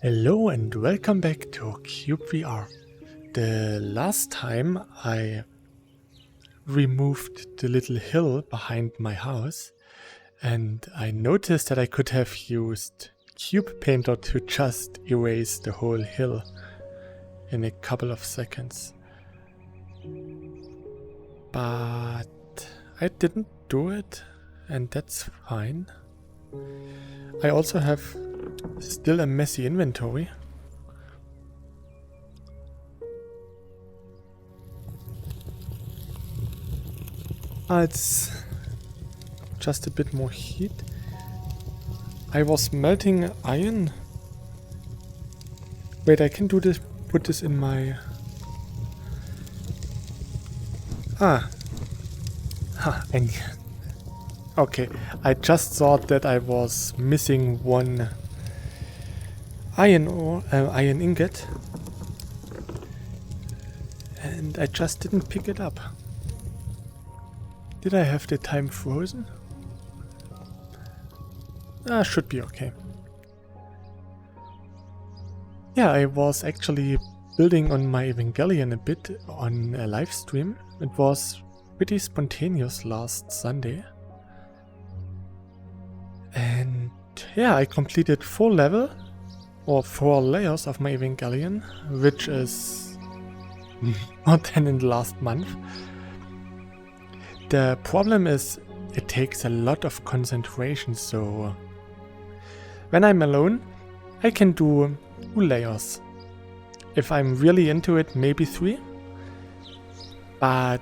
Hello and welcome back to cyubeVR. The last time I removed the little hill behind my house and I noticed that I could have used Cube Painter to just erase the whole hill in a couple of seconds. But I didn't do it, and that's fine. I also have still a messy inventory. It's just a bit more heat. I was melting iron. Wait, I can do this, put this in my... Okay, I just thought that I was missing one iron ingot, and I just didn't pick it up. Did I have the time frozen? Should be okay. Yeah, I was actually building on my Evangelion a bit on a live stream. It was pretty spontaneous last Sunday. And yeah, I completed 4 layers of my Evangelion, which is more than in the last month. The problem is it takes a lot of concentration, so when I'm alone I can do 2 layers. If I'm really into it, maybe 3. But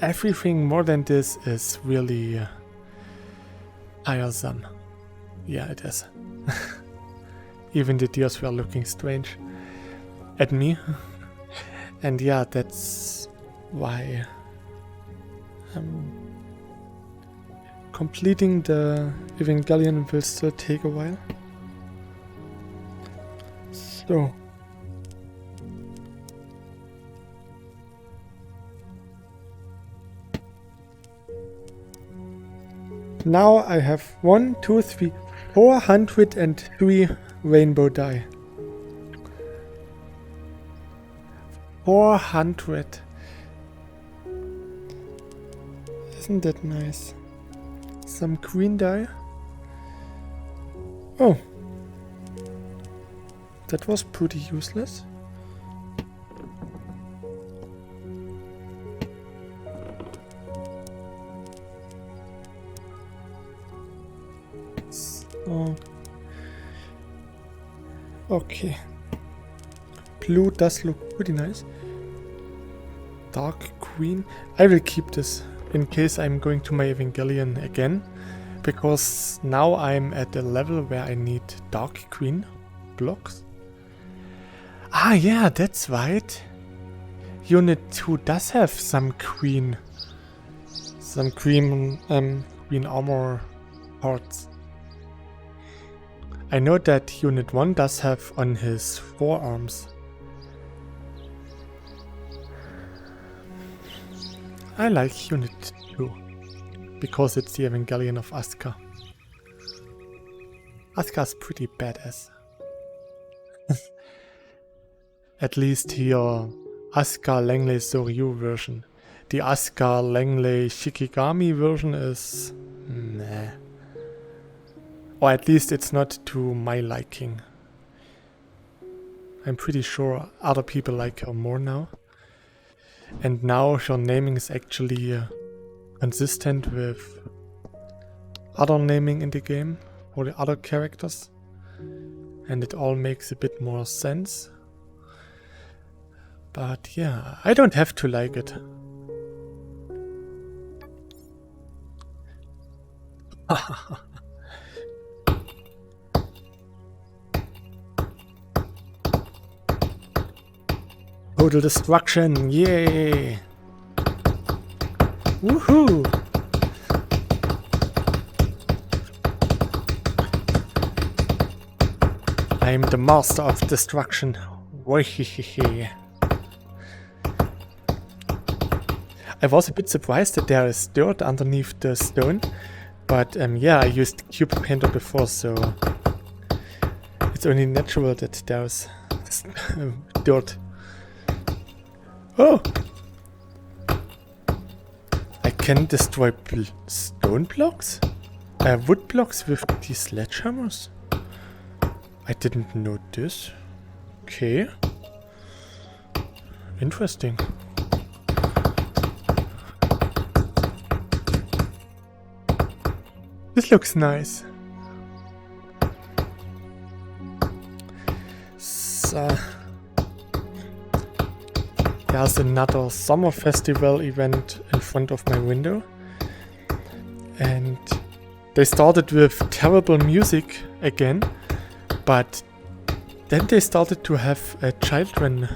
everything more than this is really tiresome. Yeah, it is. Even the deers were looking strange at me. And yeah, that's why completing the Evangelion will still take a while. So now I have 403 rainbow dye. 400. Isn't that nice? Some green dye. Oh, that was pretty useless. So, okay. Blue does look pretty nice. Dark green. I will keep this in case I'm going to my Evangelion again, because now I'm at a level where I need dark green blocks. Ah yeah, that's right. Unit 2 does have some green armor parts. I know that Unit 1 does have on his forearms. I like Unit 2 because it's the Evangelion of Asuka. Asuka's pretty badass. At least here, Asuka Langley Soryu version. The Asuka Langley Shikigami version is... meh. Or at least it's not to my liking. I'm pretty sure other people like her more now. And now her naming is actually consistent with other naming in the game for the other characters. And it all makes a bit more sense. But yeah, I don't have to like it. Total destruction, yay! Woohoo! I'm the master of destruction. Waihihihi. I was a bit surprised that there is dirt underneath the stone, but yeah, I used Cube Painter before, so It's only natural that there's dirt. Oh! I can destroy stone blocks? Wood blocks with these sledgehammers? I didn't know this. Okay. Interesting. This looks nice. So, there's another summer festival event in front of my window. And they started with terrible music again. But then they started to have a children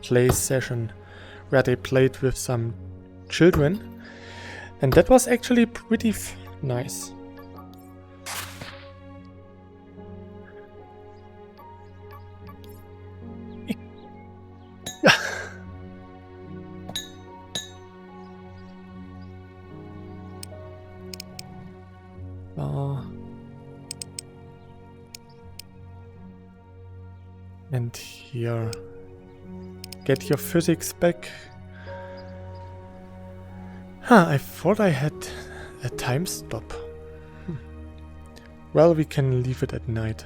play session where they played with some children. And that was actually pretty nice. And here, get your physics back. Huh, I thought I had a time stop. Well, we can leave it at night.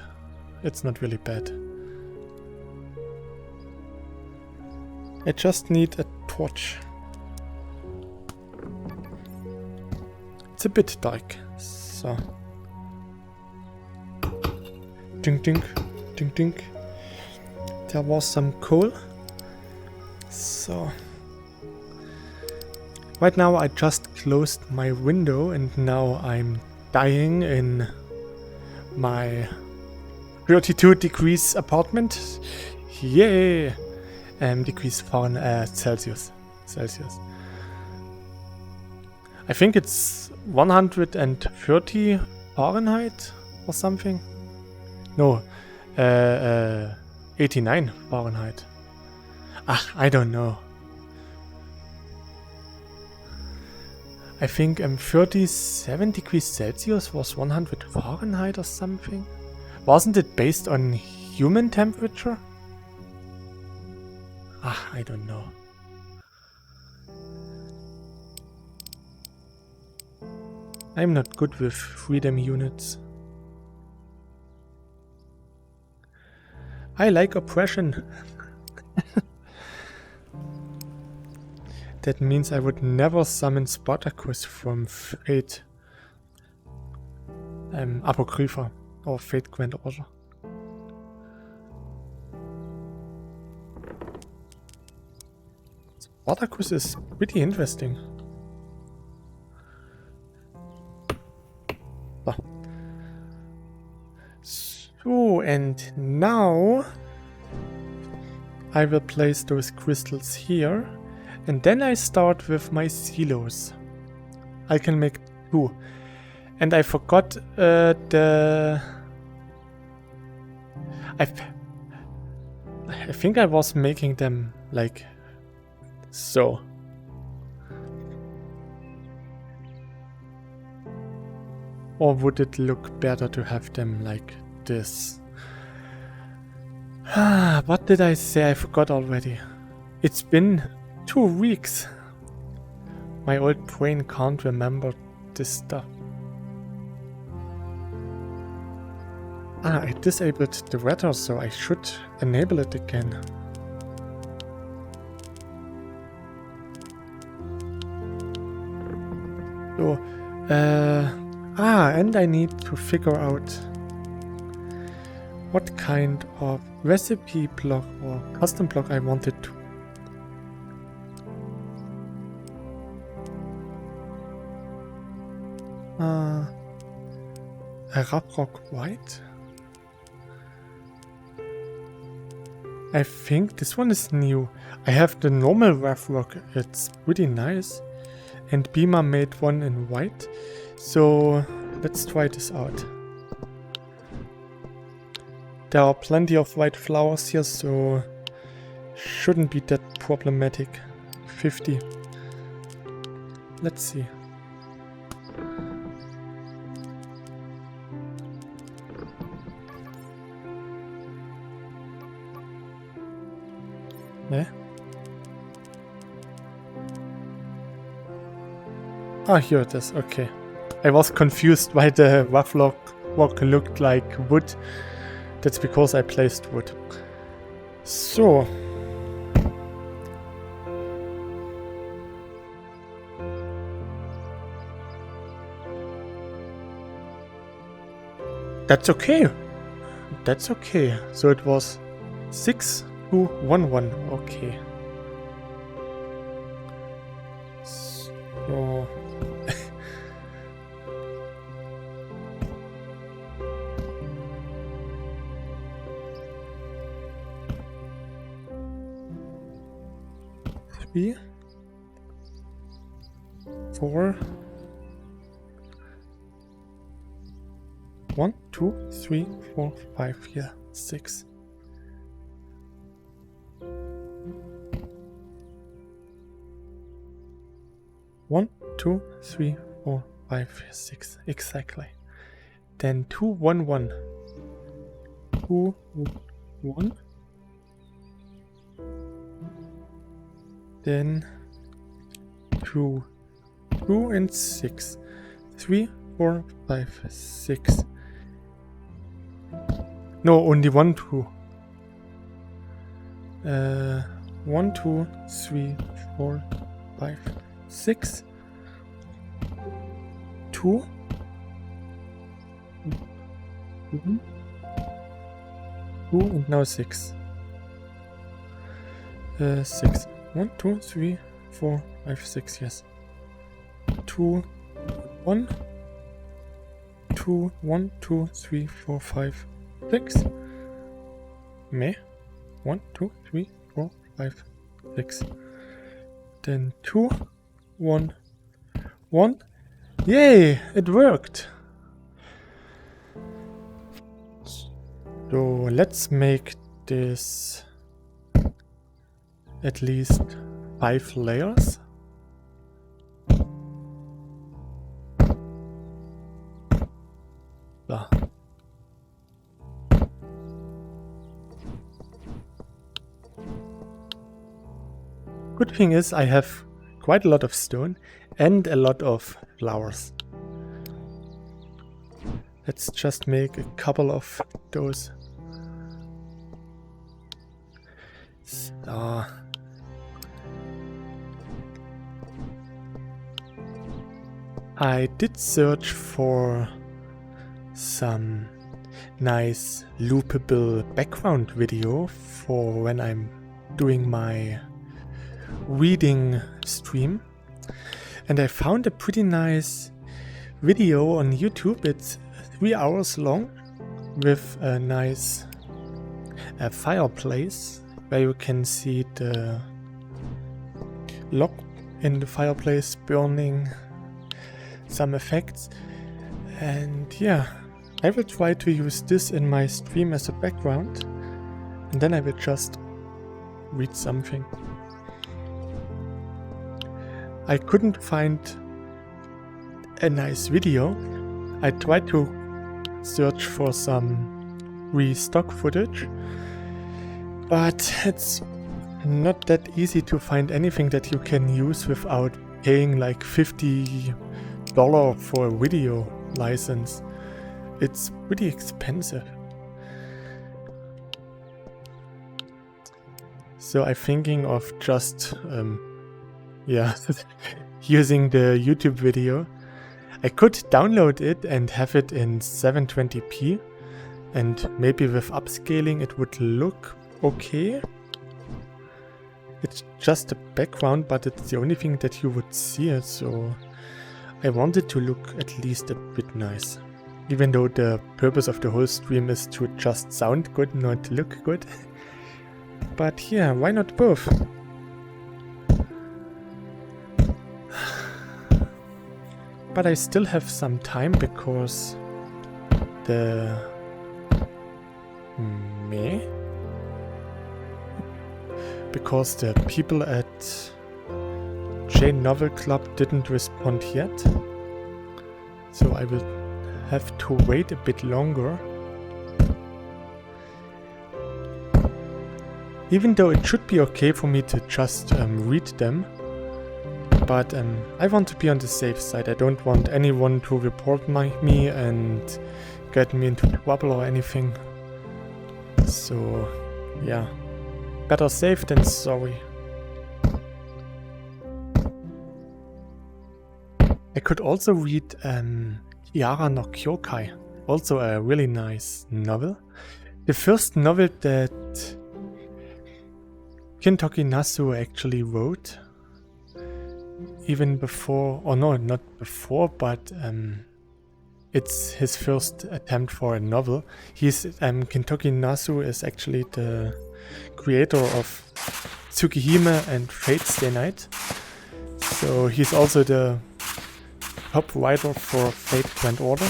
It's not really bad. I just need a torch. It's a bit dark, so... Ding ding, ding ding. There was some coal. So... Right now I just closed my window and now I'm dying in my 32 degrees apartment. Yay! Degrees Celsius. I think it's 130 Fahrenheit or something. No, 89 Fahrenheit. Ah, I don't know. I think 37 degrees Celsius was 100 Fahrenheit or something. Wasn't it based on human temperature? Ah, I don't know. I'm not good with freedom units. I like oppression. That means I would never summon Spartacus from Fate Apocrypha or Fate Grand Order. Spartacus is pretty interesting. So, and now I will place those crystals here. And then I start with my silos. I can make 2. And I forgot I think I was making them like so. Or would it look better to have them like this? What did I say? I forgot already. It's been 2 weeks. My old brain can't remember this stuff. I disabled the weather, so I should enable it again. So, and I need to figure out what kind of recipe block or custom block I wanted to. A Raprock White? I think this one is new. I have the normal Raprock, it's pretty nice. And Beamer made one in white. So let's try this out. There are plenty of white flowers here, so shouldn't be that problematic. 50. Let's see. Ne? Ah, here it is. Okay. I was confused why the Wavlog looked like wood. That's because I placed wood. So. That's okay. That's okay. So it was 6-2-1-1. Okay. So. Three, 4, 1, 2, 3, 4, 5, yeah, 6. One, 2, 3, 4, 5, 6. Exactly. Then 2, 1, 1. 2, 1. Then 2, 2 and 6. 3, 4, 5, 6. No, only 1, 2. 1, 2, 3, 4, 5, 6. 2. 2 and now 6. 6. 1, 2, 3, 4, 5, 6, yes. 2, 1. 2, 1, 2, 3, 4, 5, 6. Me. 1, 2, 3, 4, 5, 6. Then 2, 1, 1. Yay! It worked! So let's make this at least 5 layers. Ah. Good thing is I have quite a lot of stone and a lot of flowers. Let's just make a couple of those. So. I did search for some nice loopable background video for when I'm doing my reading stream, and I found a pretty nice video on YouTube. It's 3 hours long with a nice fireplace where you can see the log in the fireplace burning, some effects, and yeah, I will try to use this in my stream as a background, and then I will just read something. I couldn't find a nice video. I tried to search for some restock footage, but it's not that easy to find anything that you can use without paying like $50 for a video license. It's pretty expensive. So I'm thinking of just using the YouTube video. I could download it and have it in 720p, and maybe with upscaling it would look okay. It's just a background, but it's the only thing that you would see it, so I want it to look at least a bit nice. Even though the purpose of the whole stream is to just sound good, not look good. But yeah, why not both? But I still have some time because the people at Jane Novel Club didn't respond yet, so I will have to wait a bit longer. Even though it should be okay for me to just read them. But I want to be on the safe side. I don't want anyone to report me and get me into trouble or anything. So, yeah. Better safe than sorry. I could also read Kiara no Kyokai. Also a really nice novel. The first novel that Kintoki Nasu actually wrote. Even before, or no, not before, but it's his first attempt for a novel. Kintoki Nasu is actually the creator of Tsukihime and Fate Stay Night. So he's also the top writer for Fate Grand Order.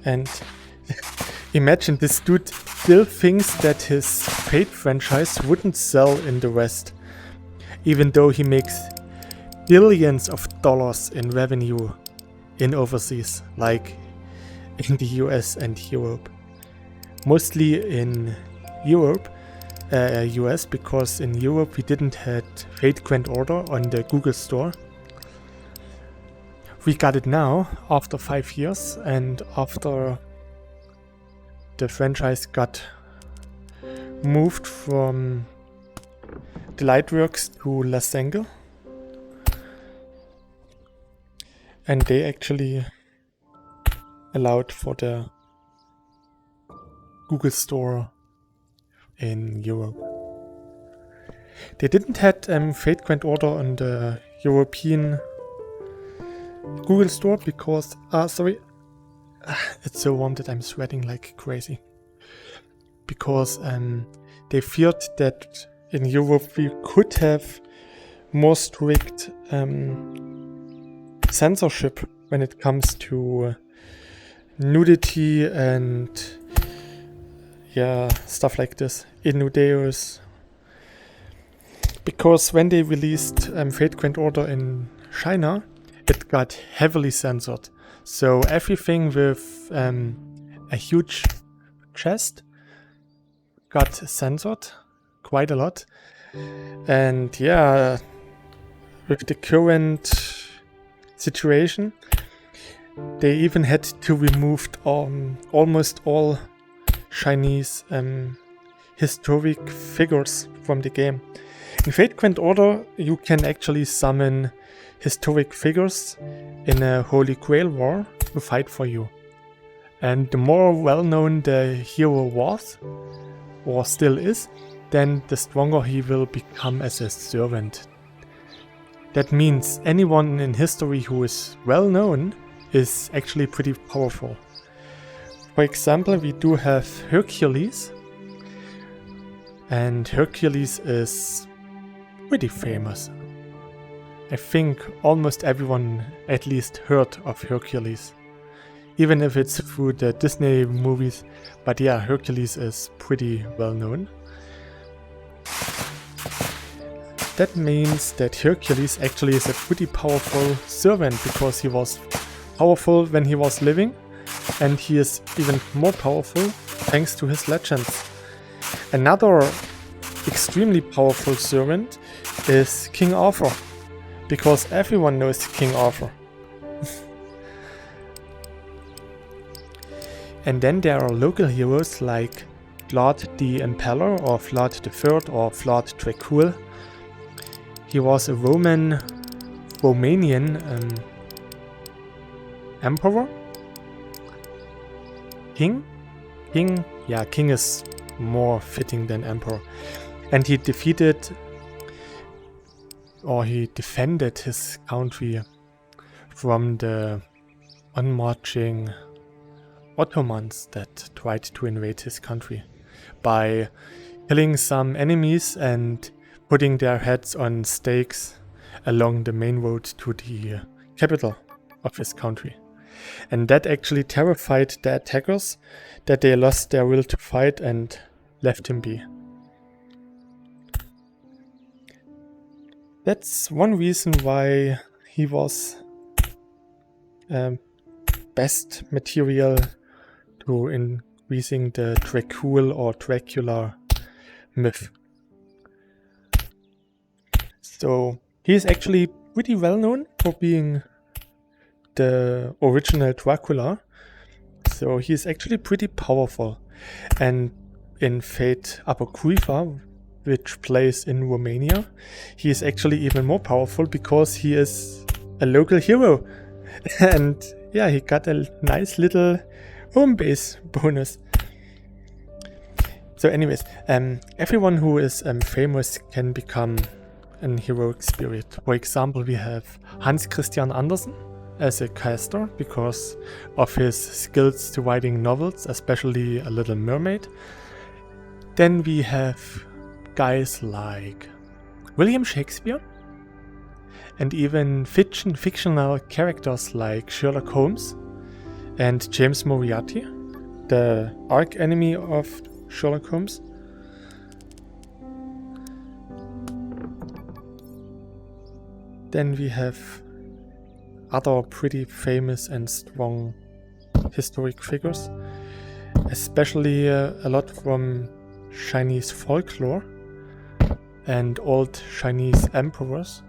And imagine this dude still thinks that his Fate franchise wouldn't sell in the West, even though he makes billions of dollars in revenue in overseas, like in the US and Europe. Mostly in Europe, US, because in Europe we didn't have Fate Grand Order on the Google Store. We got it now, after 5 years, and after the franchise got moved from the Lightworks to La Senga. And they actually allowed for the Google Store in Europe. They didn't have Fate Grand Order on the European Google Store because, sorry, it's so warm that I'm sweating like crazy. Because they feared that in Europe we could have more strict censorship when it comes to nudity and yeah, stuff like this, innuendos. Because when they released Fate Grand Order in China, it got heavily censored. So everything with a huge chest got censored quite a lot. And yeah, with the current situation, they even had to remove almost all Chinese historic figures from the game. In Fate Grand Order, you can actually summon historic figures in a Holy Grail war to fight for you. And the more well-known the hero was, or still is, then the stronger he will become as a servant. That means anyone in history who is well-known is actually pretty powerful. For example, we do have Hercules, and Hercules is pretty famous. I think almost everyone at least heard of Hercules, even if it's through the Disney movies, but yeah, Hercules is pretty well known. That means that Hercules actually is a pretty powerful servant because he was powerful when he was living, and he is even more powerful thanks to his legends. Another extremely powerful servant is King Arthur, because everyone knows King Arthur. And then there are local heroes like Vlad the Impaler or Vlad the Third or Vlad Dracul. He was a Romanian emperor? King? Yeah, king is more fitting than emperor. And he defended his country from the onmarching Ottomans that tried to invade his country by killing some enemies and putting their heads on stakes along the main road to the capital of his country. And that actually terrified the attackers, that they lost their will to fight and left him be. That's one reason why he was best material to increasing the Dracul or Dracula myth. So he is actually pretty well known for being the original Dracula. So he is actually pretty powerful. And in Fate Apocrypha, which plays in Romania, he is actually even more powerful because he is a local hero. And yeah, he got a nice little home base bonus. So anyways, everyone who is famous can become an heroic spirit. For example, we have Hans Christian Andersen as a caster because of his skills to writing novels, especially A Little Mermaid. Then we have guys like William Shakespeare and even fictional characters like Sherlock Holmes and James Moriarty, the arch enemy of Sherlock Holmes. Then we have other pretty famous and strong historic figures, especially a lot from Chinese folklore and old Chinese emperors.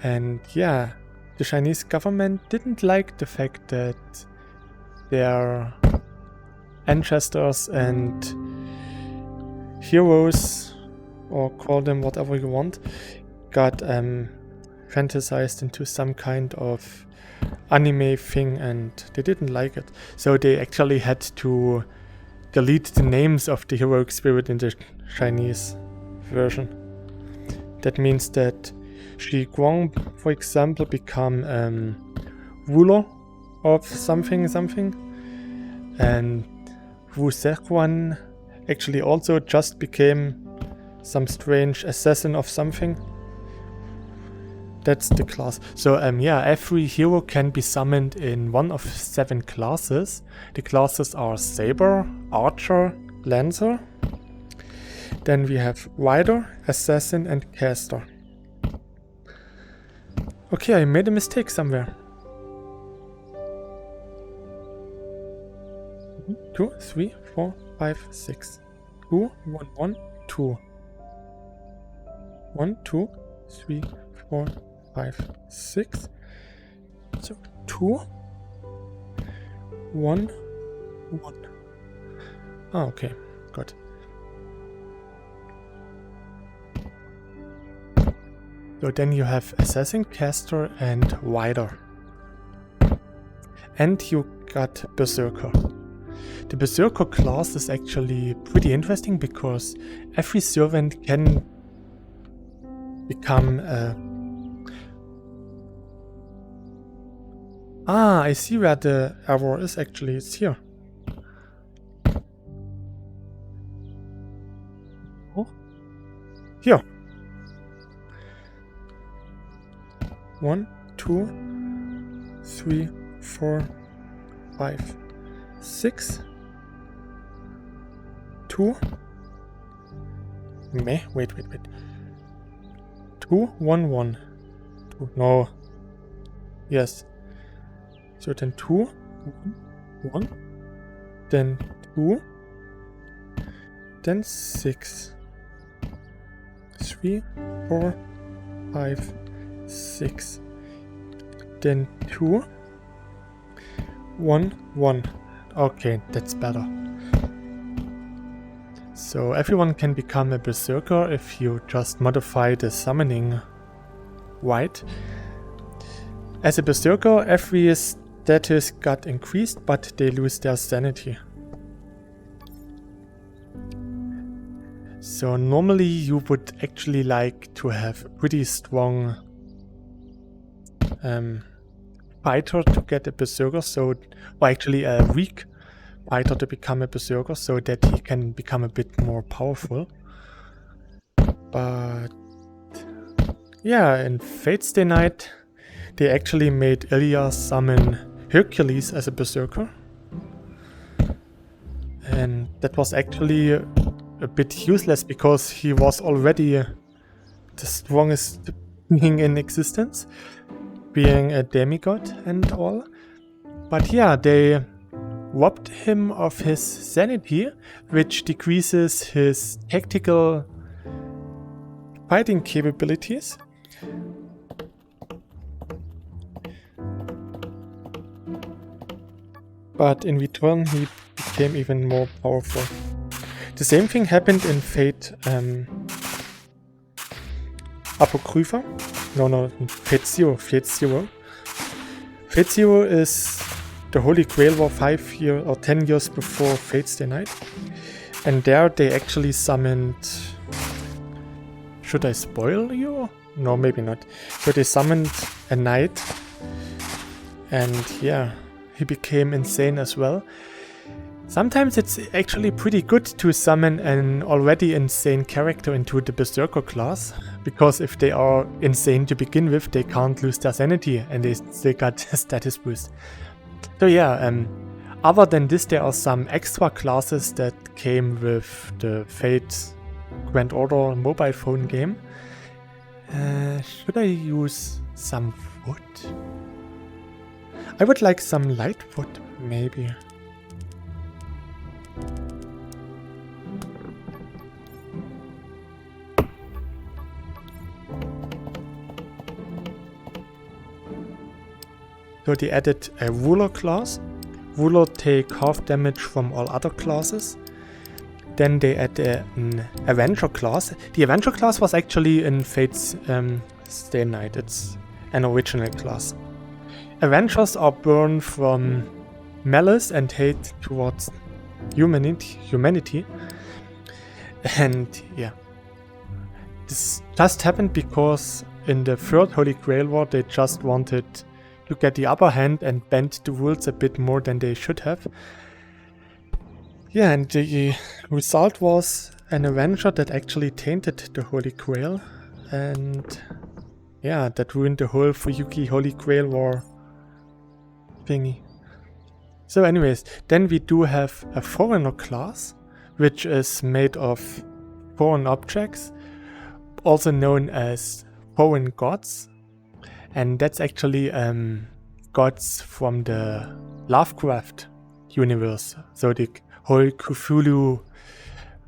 And yeah, the Chinese government didn't like the fact that their ancestors and heroes, or call them whatever you want, got fantasized into some kind of anime thing, and they didn't like it. So they actually had to delete the names of the heroic spirit in the Chinese version. That means that Shi Guang, for example, become ruler of something, and Wu Zheguan actually also just became some strange assassin of something. That's the class. So yeah, every hero can be summoned in one of 7 classes. The classes are Saber, Archer, Lancer. Then we have Rider, Assassin and Caster. Okay, I made a mistake somewhere. 2, 3, 4, 5, 6. 2, 1, 1, 2. 1, 2, 3, 4, 5, 6. So 2, 1, 1. Ah, okay, good. So then you have Assassin, Caster and Rider. And you got Berserker. The Berserker class is actually pretty interesting because every servant can become a... Ah, I see where the error is actually. It's here. Oh. Here. 1, 2, 3, 4, 5, 6. 2. Meh, wait. 2, 1, 1. 2. No. Yes. So then 2, 1, then 2, then 6, 3, 4, 5, 6, then 2, 1, 1. Okay, that's better. So everyone can become a Berserker if you just modify the summoning right. As a Berserker, every status got increased, but they lose their sanity. So normally you would actually like to have a pretty strong fighter to get a Berserker, or actually a weak fighter to become a Berserker, so that he can become a bit more powerful. But yeah, in Fate's Stay Night, they actually made Ilya summon Hercules as a Berserker. And that was actually a bit useless because he was already the strongest being in existence, being a demigod and all. But yeah, they robbed him of his sanity, which decreases his tactical fighting capabilities. But in return, he became even more powerful. The same thing happened in Fate Apocrypha. No, Fate Zero. Fate Zero is the Holy Grail War 5 years or 10 years before Fate's Day Night. And there they actually summoned... Should I spoil you? No, maybe not. So they summoned a knight. And yeah, he became insane as well. Sometimes it's actually pretty good to summon an already insane character into the Berserker class, because if they are insane to begin with, they can't lose their sanity and they still got a status boost. So yeah, other than this, there are some extra classes that came with the Fate Grand Order mobile phone game. Should I use some wood? I would like some light wood, maybe. So they added a ruler class. Ruler take half damage from all other classes. Then they added an Avenger class. The Avenger class was actually in Fate's Stay Night. It's an original class. Avengers are born from malice and hate towards humanity. And yeah, this just happened because in the third Holy Grail War they just wanted to get the upper hand and bend the rules a bit more than they should have. Yeah, and the result was an Avenger that actually tainted the Holy Grail, and yeah, that ruined the whole Fuyuki Holy Grail War thingy. So anyways, then we do have a Foreigner class, which is made of foreign objects, also known as foreign gods. And that's actually gods from the Lovecraft universe. So the whole Cthulhu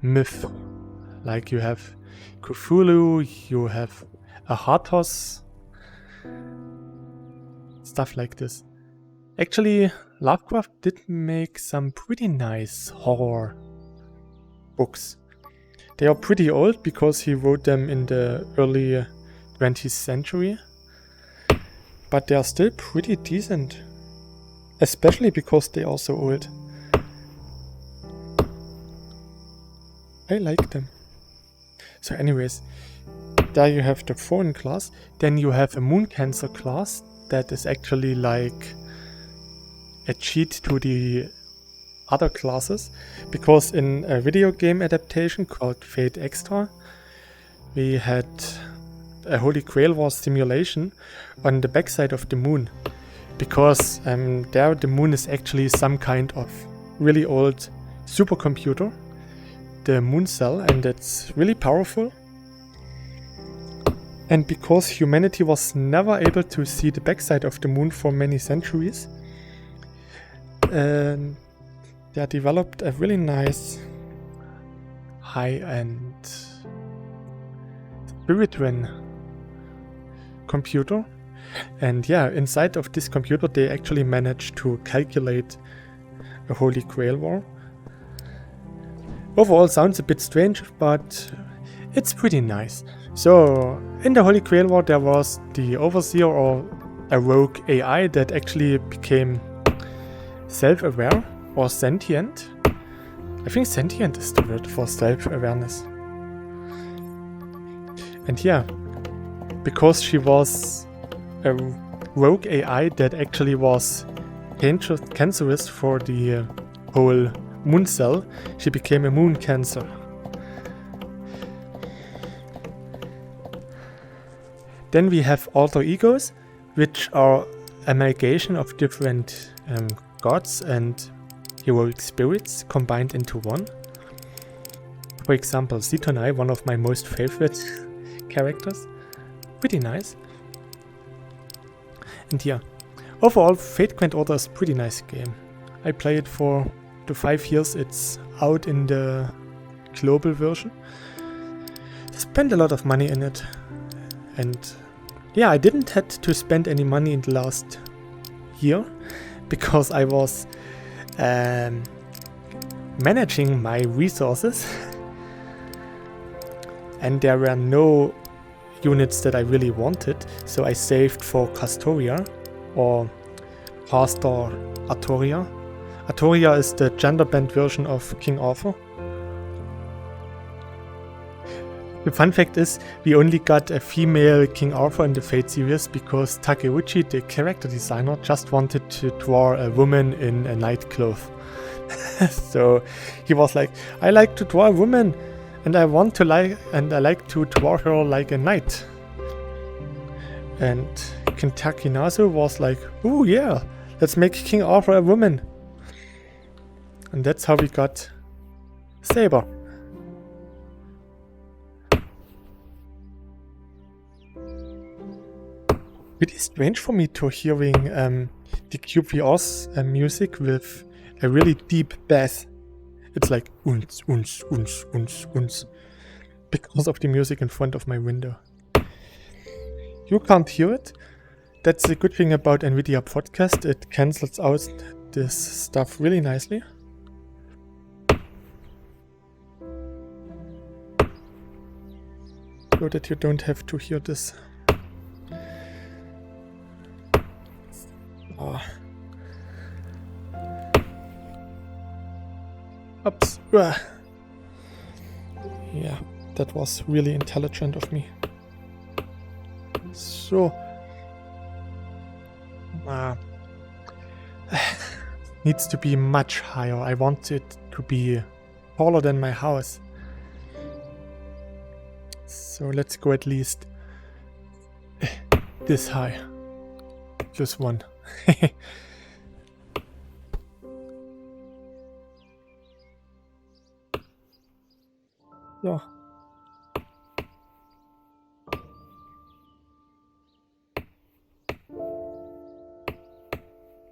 myth. Like you have Cthulhu, you have Ahatos, stuff like this. Actually, Lovecraft did make some pretty nice horror books. They are pretty old because he wrote them in the early 20th century. But they are still pretty decent. Especially because they are so old. I like them. So anyways, there you have the foreign class. Then you have a Moon Cancer class that is actually like a cheat to the other classes. Because in a video game adaptation called Fate Extra, we had a Holy Grail War simulation on the backside of the moon, because there the moon is actually some kind of really old supercomputer, the moon cell, and it's really powerful. And because humanity was never able to see the backside of the moon for many centuries, they developed a really nice high-end Spiritren computer. And yeah, inside of this computer they actually managed to calculate a Holy Grail War. Overall sounds a bit strange, but it's pretty nice. So in the Holy Grail War there was the Overseer, or a rogue AI that actually became self-aware or sentient. I think sentient is the word for self-awareness. And yeah, because she was a rogue AI that actually was cancerous for the whole moon cell, she became a moon cancer. Then we have alter egos, which are amalgamation of different gods and heroic spirits combined into one. For example, Zitonai, one of my most favorite characters. Pretty nice. And yeah, overall Fate Grand Order is a pretty nice game. I play it for 5 years. It's out in the global version. Spent a lot of money in it, and yeah, I didn't had to spend any money in the last year because I was managing my resources and there were no units that I really wanted, so I saved for Castoria or Pastor Artoria. Artoria is the gender bent version of King Arthur. The fun fact is, we only got a female King Arthur in the Fate series because Takeuchi, the character designer, just wanted to draw a woman in a knight cloth. So he was like, I like to draw a woman and I like to draw her like a knight. And Kentucky Nasu was like, oh yeah, let's make King Arthur a woman. And that's how we got Saber. It is strange for me to hearing the cyubeVR's music with a really deep bass. It's like uns, uns, uns, uns, uns, because of the music in front of my window. You can't hear it. That's the good thing about NVIDIA Podcast. It cancels out this stuff really nicely. So that you don't have to hear this. Oops. Yeah, that was really intelligent of me. So needs to be much higher. I want it to be taller than my house. So let's go at least this high. Just one. So.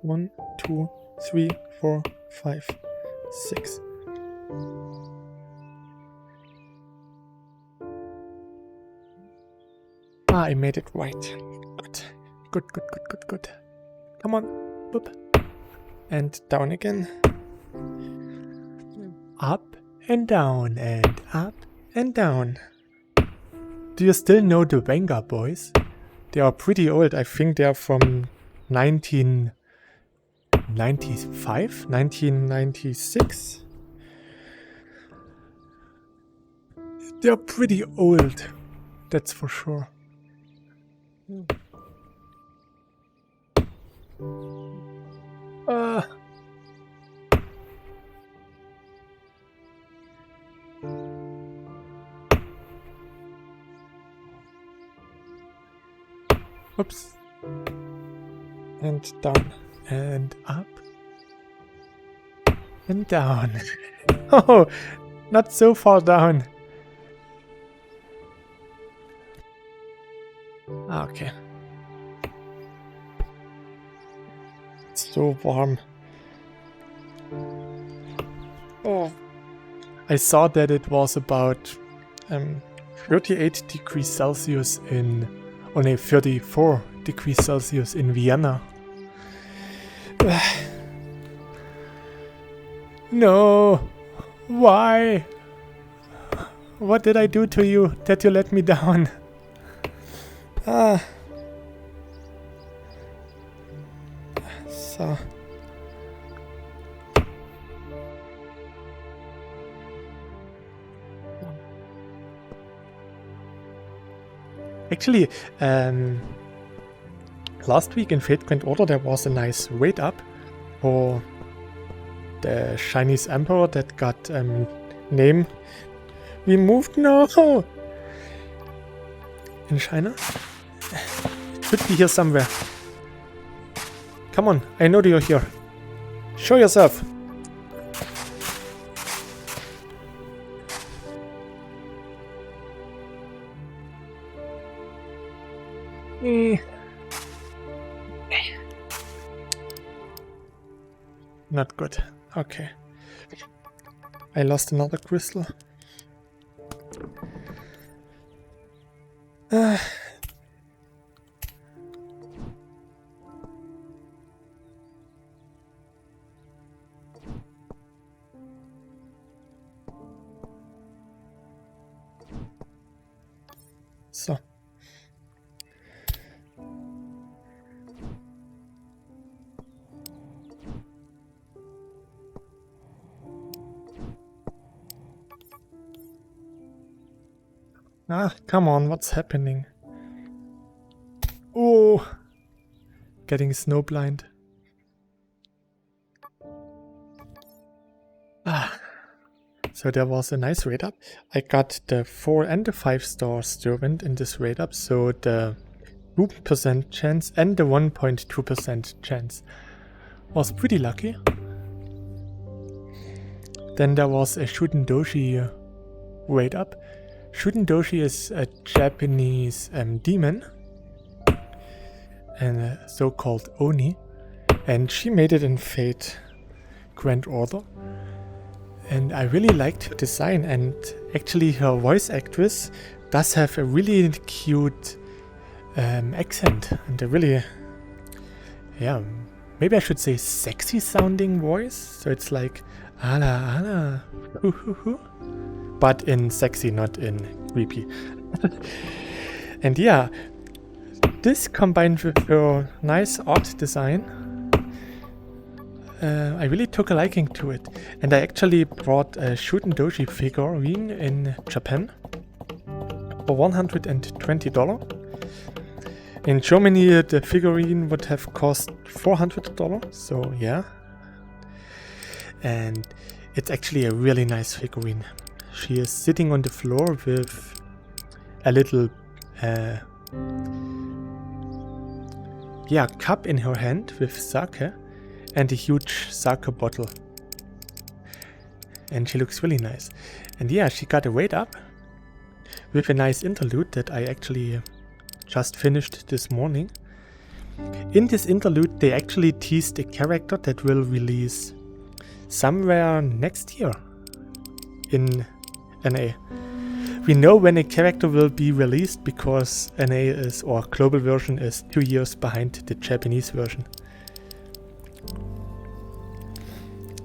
One, 2, 3, 4, 5, 6. I made it right. Good. Good, good, good, good, good. Come on. Boop. And down again. Up and down and up and down. Do you still know the Venga boys? They are pretty old. I think they are from 1995? 1996? They are pretty old. That's for sure. Oops. And down. And up. And down. Oh, not so far down. Okay. It's so warm. Oh. I saw that it was about 38 degrees Celsius in... Oh no, 34 degrees Celsius in Vienna. No! Why? What did I do to you that you let me down? So... Actually, last week in Fate Grand Order there was a nice raid up for the Chinese Emperor that got name removed. No! In China? It should be here somewhere. Come on, I know that you're here. Show yourself! Not good. Okay. I lost another crystal. So. Ah, come on, what's happening? Oh! Getting snowblind. Ah. So there was a nice raid up. I got the 4 and the 5-star servant in this raid up, so the 2% chance and the 1.2% chance was pretty lucky. Then there was a Shuden Doshi raid up. Shuden Doshi is a Japanese demon, and a so-called Oni, and she made it in Fate Grand Order. And I really liked her design, and actually her voice actress does have a really cute accent and a really, yeah, maybe I should say sexy sounding voice. So it's like, ala ala, hoo hoo hoo. But in sexy, not in creepy. And yeah, this combined with her nice art design, I really took a liking to it, and I actually bought a Shuden Doshi figurine in Japan for $120. In Germany the figurine would have cost $400, so yeah. And it's actually a really nice figurine. She is sitting on the floor with a little cup in her hand with sake. And a huge sake bottle. And she looks really nice. And yeah, she got a raid up with a nice interlude that I actually just finished this morning. In this interlude, they actually teased a character that will release somewhere next year in NA. We know when a character will be released because NA is, or global version is 2 years behind the Japanese version.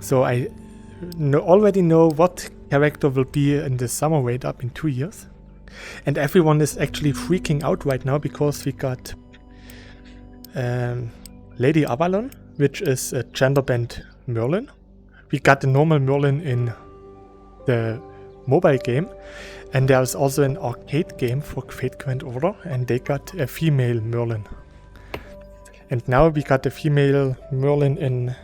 So I already know what character will be in the summer raid up in 2 years. And everyone is actually freaking out right now because we got Lady Avalon, which is a gender bent Merlin. We got the normal Merlin in the mobile game. And there's also an arcade game for Fate Grand Order, and they got a female Merlin. And now we got a female Merlin in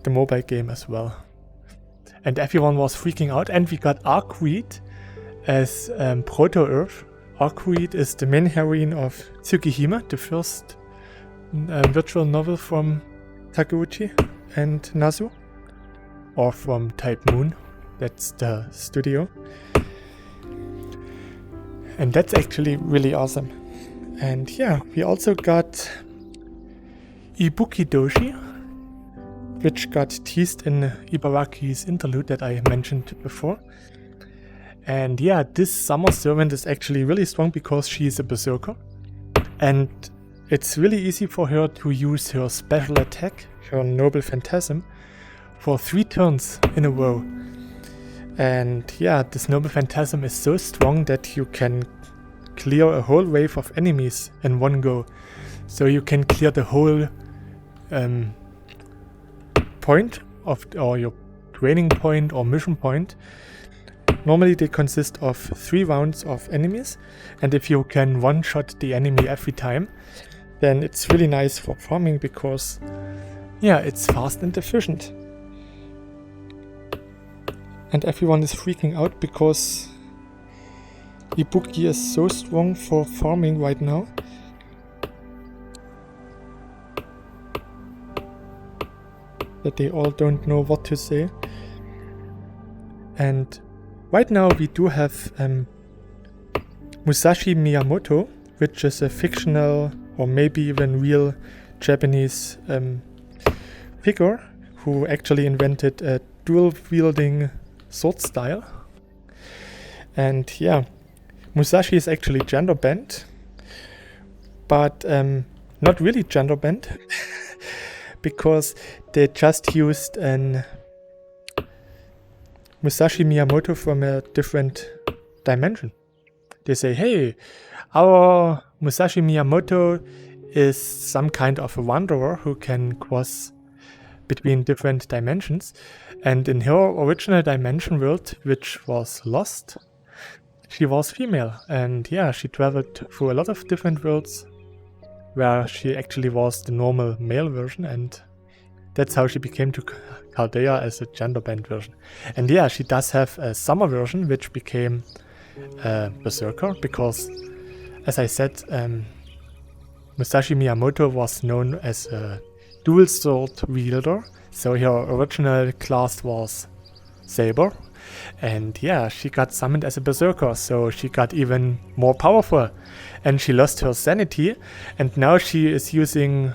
the mobile game as well. And everyone was freaking out, and we got Arcreed as Proto-Earth. Arcreed is the main heroine of Tsukihime, the first virtual novel from Takeuchi and Nasu, or from Type Moon, that's the studio. And that's actually really awesome. And yeah, we also got Ibuki Doshi, which got teased in Ibaraki's interlude that I mentioned before. And yeah, this summer servant is actually really strong because she is a berserker. And it's really easy for her to use her special attack, her Noble Phantasm, for 3 turns in a row. And yeah, this Noble Phantasm is so strong that you can clear a whole wave of enemies in one go. So you can clear the whole point of, or your training point or mission point. Normally they consist of 3 rounds of enemies, and if you can one-shot the enemy every time, then it's really nice for farming because yeah, it's fast and efficient. And everyone is freaking out because Ibuki is so strong for farming right now. That they all don't know what to say. And right now we do have Musashi Miyamoto, which is a fictional or maybe even real Japanese figure who actually invented a dual-wielding sword style. And yeah, Musashi is actually gender bent, but not really gender bent because they just used an Musashi Miyamoto from a different dimension. They say, hey, our Musashi Miyamoto is some kind of a wanderer who can cross between different dimensions. And in her original dimension world, which was lost, she was female. And yeah, she traveled through a lot of different worlds where she actually was the normal male version. And that's how she became to Chaldea as a gender bent version. And yeah, she does have a summer version, which became a berserker, because, as I said, Musashi Miyamoto was known as a dual sword wielder, so her original class was Saber, and yeah, she got summoned as a berserker, so she got even more powerful, and she lost her sanity, and now she is using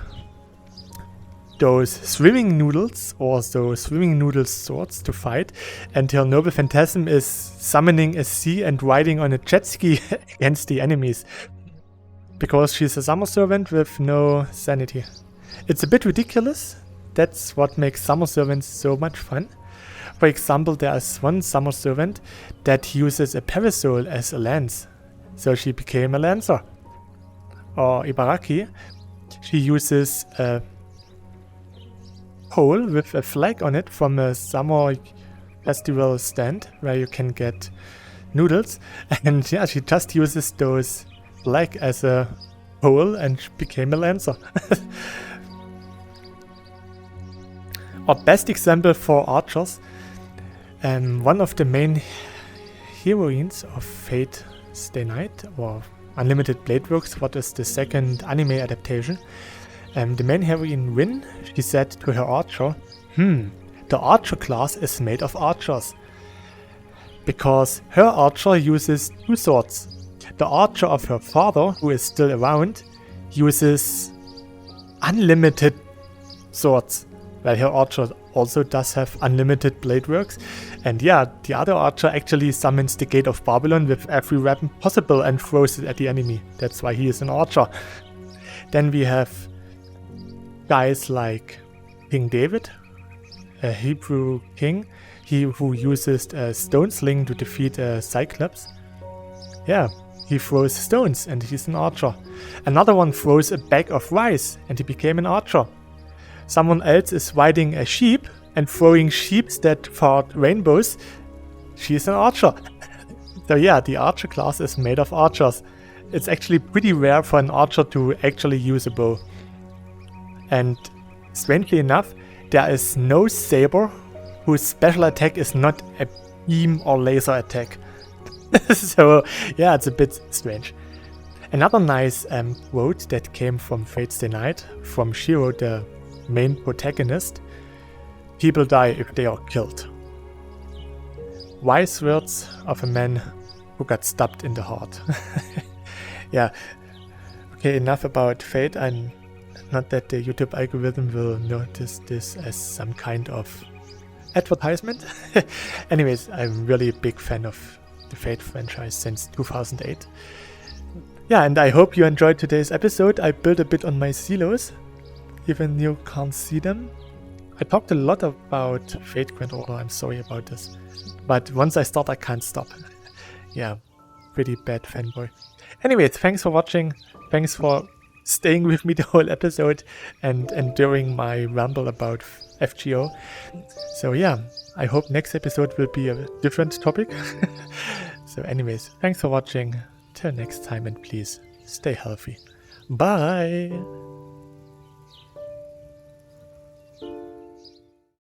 those swimming noodles, or those swimming noodle swords to fight, and her noble phantasm is summoning a sea and riding on a jet ski against the enemies, because she's a summer servant with no sanity. It's a bit ridiculous. That's what makes summer servants so much fun. For example, there is one summer servant that uses a parasol as a lance, so she became a lancer. Or Ibaraki, she uses a pole with a flag on it from a summer festival stand where you can get noodles, and yeah, she just uses those flag as a pole and became a lancer. Our best example for archers, one of the main heroines of Fate Stay Night, or Unlimited Blade Works, what is the second anime adaptation, the main heroine Win, she said to her archer, the archer class is made of archers, because her archer uses two swords. The archer of her father, who is still around, uses unlimited swords. Well, her archer also does have unlimited blade works. And yeah, the other archer actually summons the Gate of Babylon with every weapon possible and throws it at the enemy. That's why he is an archer. Then we have guys like King David, a Hebrew king, he who uses a stone sling to defeat a Cyclops. Yeah, he throws stones and he's an archer. Another one throws a bag of rice and he became an archer. Someone else is riding a sheep and throwing sheeps that fought rainbows. She's an archer. So yeah, the archer class is made of archers. It's actually pretty rare for an archer to actually use a bow. And strangely enough, there is no saber whose special attack is not a beam or laser attack. So yeah, it's a bit strange. Another nice quote that came from Fate Stay Night, from Shiro, the main protagonist: people die if they are killed. Wise words of a man who got stabbed in the heart. Yeah, okay, enough about Fate. And not that the YouTube algorithm will notice this as some kind of advertisement. Anyways, I'm really a big fan of the Fate franchise since 2008. Yeah, and I hope you enjoyed today's episode. I built a bit on my silos, even you can't see them. I talked a lot about Fate Grand Order, I'm sorry about this. But once I start, I can't stop. Yeah, pretty bad fanboy. Anyways, thanks for watching. Thanks for staying with me the whole episode and enduring my ramble about FGO. So yeah, I hope next episode will be a different topic. So anyways, thanks for watching. Till next time, and please stay healthy. Bye!